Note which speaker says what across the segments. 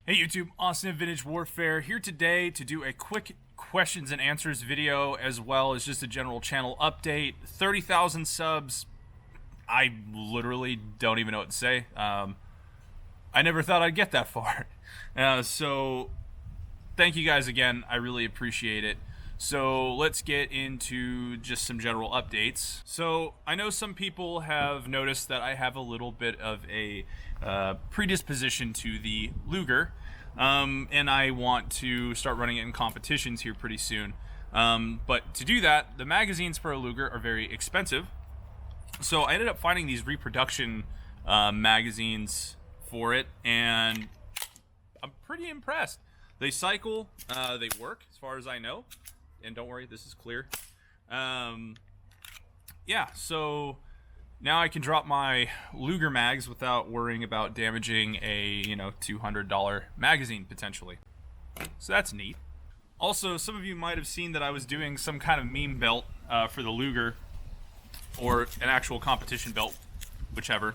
Speaker 1: Hey YouTube, Austin of Vintage Warfare here today to do a quick questions and answers video as well as just a general channel update. 30,000 subs. I literally don't even know what to say. I never thought I'd get that far. So thank you guys again. I really appreciate it. So let's get into just some general updates. So I know some people have noticed that I have a little bit of a predisposition to the Luger, and I want to start running it in competitions here pretty soon. But to do that, the magazines for a Luger are very expensive. So I ended up finding these reproduction magazines for it, and I'm pretty impressed. They cycle, they work as far as I know. And don't worry, this is clear. Yeah, so now I can drop my Luger mags without worrying about damaging a, $200 magazine potentially. So that's neat. Also, some of you might have seen that I was doing some kind of meme belt for the Luger, or an actual competition belt, whichever.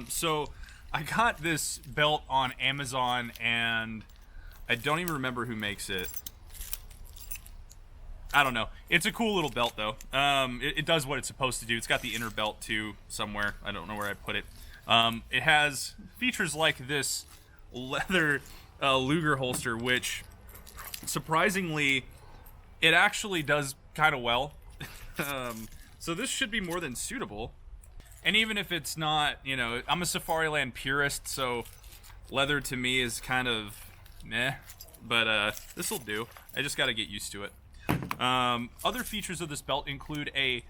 Speaker 1: So I got this belt on Amazon, and I don't even remember who makes it. I don't know. It's a cool little belt, though. It does what it's supposed to do. It's got the inner belt, too, somewhere. I don't know where I put it. It has features like this leather Luger holster, which, surprisingly, it actually does kind of well. So this should be more than suitable. And even if it's not, I'm a Safariland purist, so leather to me is kind of meh. But this will do. I just got to get used to it. Other features of this belt include a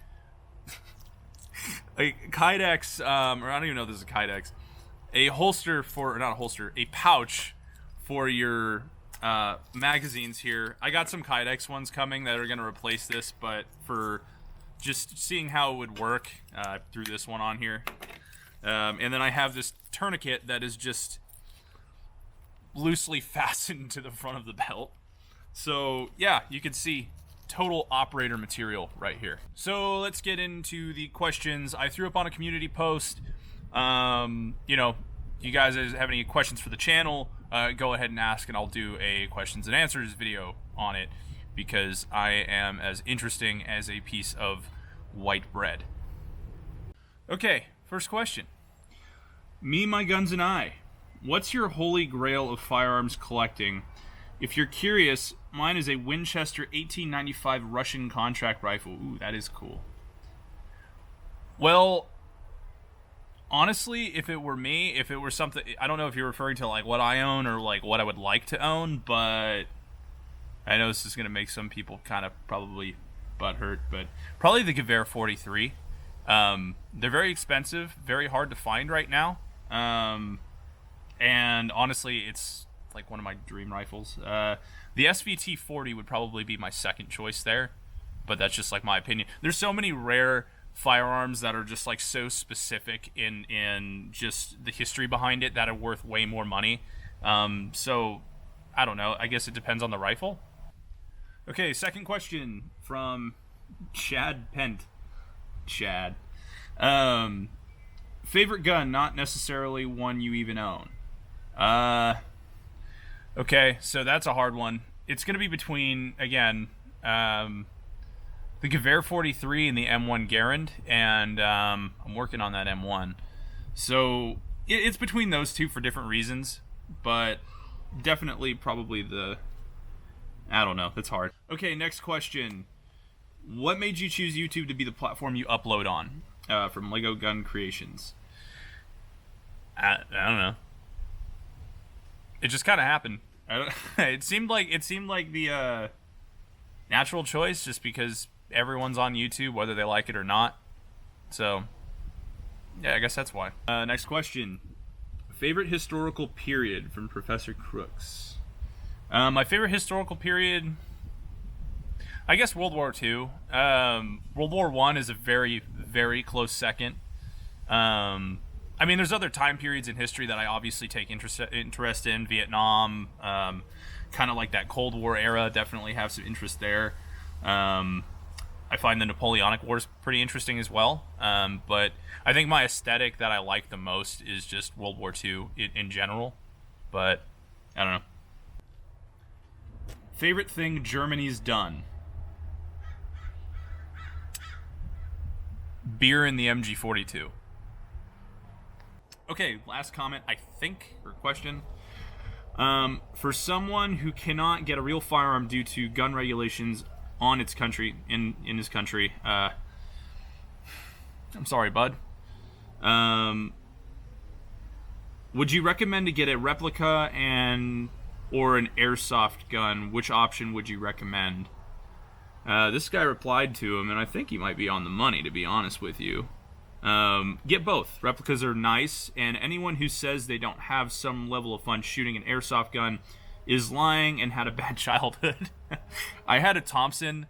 Speaker 1: Kydex, or I don't even know if this is a Kydex, a holster for, or not a holster, a pouch for your magazines here. I got some Kydex ones coming that are going to replace this, but for just seeing how it would work, I threw this one on here. And then I have this tourniquet that is just loosely fastened to the front of the belt. So yeah, you can see total operator material right here. So let's get into the questions. I threw up on a community post. You guys have any questions for the channel, go ahead and ask, and I'll do a questions and answers video on it, because I am as interesting as a piece of white bread. Okay, first question. Me, my guns, and I. What's your holy grail of firearms collecting? If you're curious, mine is a Winchester 1895 Russian contract rifle. Ooh, that is cool. Well, honestly, if it were me, if it were something, I don't know if you're referring to like what I own or like what I would like to own, but I know this is going to make some people kind of probably butthurt, but probably the Gewehr 43. They're very expensive, very hard to find right now. And honestly, it's like one of my dream rifles. The SVT 40 would probably be my second choice there, but that's just like my opinion. There's so many rare firearms that are just like so specific in just the history behind it that are worth way more money. So I don't know. I guess it depends on the rifle. Okay, second question from Chad Pent. Chad. Favorite gun, not necessarily one you even own. Okay, so that's a hard one. It's going to be between, again, the Gewehr 43 and the M1 Garand, and I'm working on that M1. So it's between those two for different reasons, but definitely probably the... I don't know, it's hard. Okay, next question. What made you choose YouTube to be the platform you upload on? From Lego Gun Creations. I don't know. It just kind of happened. It seemed like the natural choice, just because everyone's on YouTube, whether they like it or not. So, yeah, I guess that's why. Next question. Favorite historical period from Professor Crooks. My favorite historical period, I guess World War II. World War I is a very, very close second. I mean, there's other time periods in history that I obviously take interest in. Vietnam, kind of like that Cold War era, definitely have some interest there. I find the Napoleonic Wars pretty interesting as well. But I think my aesthetic that I like the most is just World War II in general. But I don't know. Favorite thing Germany's done? Beer in the MG42. Okay, last comment, I think, or question. For someone who cannot get a real firearm due to gun regulations on its country, in his country, I'm sorry, bud. Would you recommend to get a replica or an airsoft gun? Which option would you recommend? This guy replied to him, and I think he might be on the money, to be honest with you. Get both. Replicas are nice, and anyone who says they don't have some level of fun shooting an airsoft gun is lying and had a bad childhood. I had a Thompson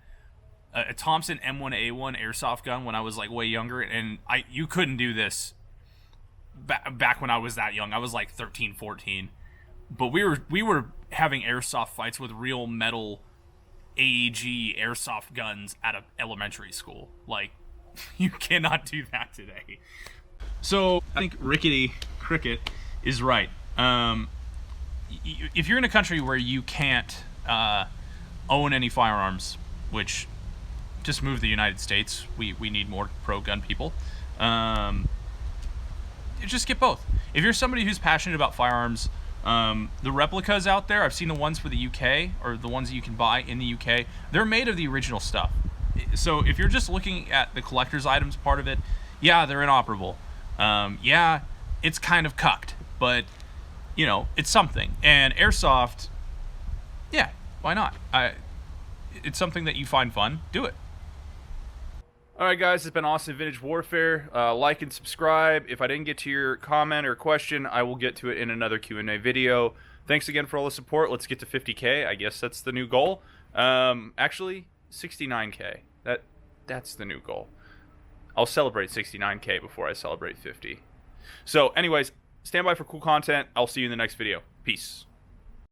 Speaker 1: M1A1 airsoft gun when I was like way younger, and you couldn't do this back when I was that young. I was like 13, 14. But we were having airsoft fights with real metal AEG airsoft guns at an elementary school. Like, you cannot do that today. So I think Rickety Cricket is right. If you're in a country where you can't own any firearms, which just move to the United States, we need more pro-gun people. Just get both. If you're somebody who's passionate about firearms, the replicas out there, I've seen the ones for the UK, or the ones that you can buy in the UK, they're made of the original stuff. So if you're just looking at the collector's items part of it, yeah, they're inoperable. Yeah, it's kind of cucked, but, you know, it's something. And airsoft, yeah, why not? It's something that you find fun, do it. Alright guys, it's been Awesome Vintage Warfare. Like and subscribe. If I didn't get to your comment or question, I will get to it in another Q&A video. Thanks again for all the support. Let's get to 50K. I guess that's the new goal. Actually, 69K. That's the new goal. I'll celebrate 69K before I celebrate 50. So anyways, stand by for cool content. I'll see you in the next video. Peace.